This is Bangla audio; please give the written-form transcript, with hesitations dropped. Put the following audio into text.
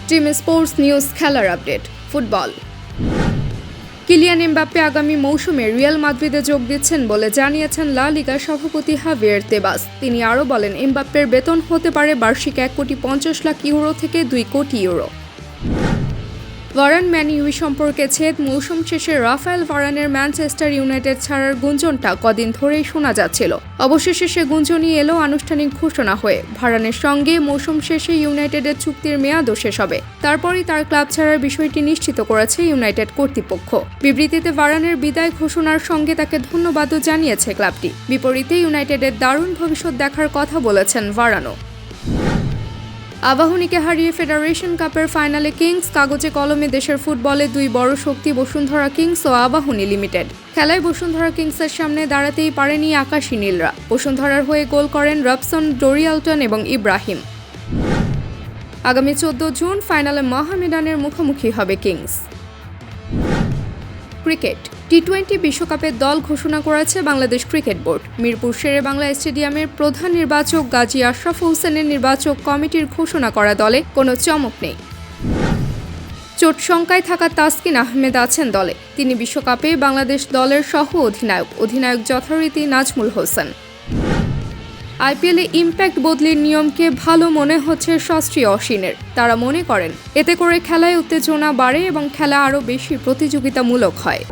টিম স্পোর্টস নিউজ খেলার আপডেট। ফুটবল। কিলিয়ান এমবাপ্পে আগামী মৌসুমে রিয়াল মাদ্রিদে যোগ দিচ্ছেন বলে জানিয়েছেন লা লিগার সভাপতি হাভিয়ের তেবাস। তিনি আরও বলেন, এমবাপ্পের বেতন হতে পারে বার্ষিক 1,50,00,000 ইউরো থেকে 2 কোটি ইউরো। ভারান ম্যান ইউ সম্পর্কে ছেদ। মৌসুম শেষে রাফায়েল ভারানের ম্যানচেস্টার ইউনাইটেড ছাড়ার গুঞ্জনটা কদিন ধরেই শোনা যাচ্ছিল। অবশেষে সে গুঞ্জনই এলো আনুষ্ঠানিক ঘোষণা হয়ে। ভারানের সঙ্গে মৌসুম শেষে ইউনাইটেডের চুক্তির মেয়াদও শেষ হবে। তারপরই তার ক্লাব ছাড়ার বিষয়টি নিশ্চিত করেছে ইউনাইটেড কর্তৃপক্ষ। বিবৃতিতে ভারানের বিদায় ঘোষণার সঙ্গে তাকে ধন্যবাদও জানিয়েছে ক্লাবটি। বিপরীতে ইউনাইটেডের দারুণ ভবিষ্যৎ দেখার কথা বলেছেন ভারানো। আবাহনীকে হারিয়ে ফেডারেশন কাপের ফাইনালে কিংস। কাগজে কলমে দেশের ফুটবলে দুই বড় শক্তি বসুন্ধরা কিংস ও আবাহনী লিমিটেড। খেলায় বসুন্ধরা কিংসের সামনে দাঁড়াতেই পারেনি আকাশী নীলরা। বসুন্ধরার হয়ে গোল করেন রবসন, ডোরিয়ালটন এবং ইব্রাহিম। আগামী 14 জুন ফাইনালে মোহামেডানের মুখোমুখি হবে কিংস। ক্রিকেট। টি-20 বিশ্বকাপের দল ঘোষণা করেছে বাংলাদেশ ক্রিকেট বোর্ড। মিরপুর শেরে বাংলা স্টেডিয়ামের প্রধান নির্বাচক গাজী আশরাফ হোসেনের নির্বাচক কমিটির ঘোষণা করা দলে কোনো চমক নেই। চোট শঙ্কায় থাকা তাসকিন আহমেদ আছেন দলে। তিনি বিশ্বকাপে বাংলাদেশ দলের সহ অধিনায়ক যথারীতি নাজমুল হোসেন। আইপিএলে ইম্প্যাক্ট বদলির নিয়মকে ভালো মনে হচ্ছে শাস্ত্রী অশ্বিনের। তারা মনে করেন এতে করে খেলায় উত্তেজনা বাড়ে এবং খেলা আরও বেশি প্রতিযোগিতামূলক হয়।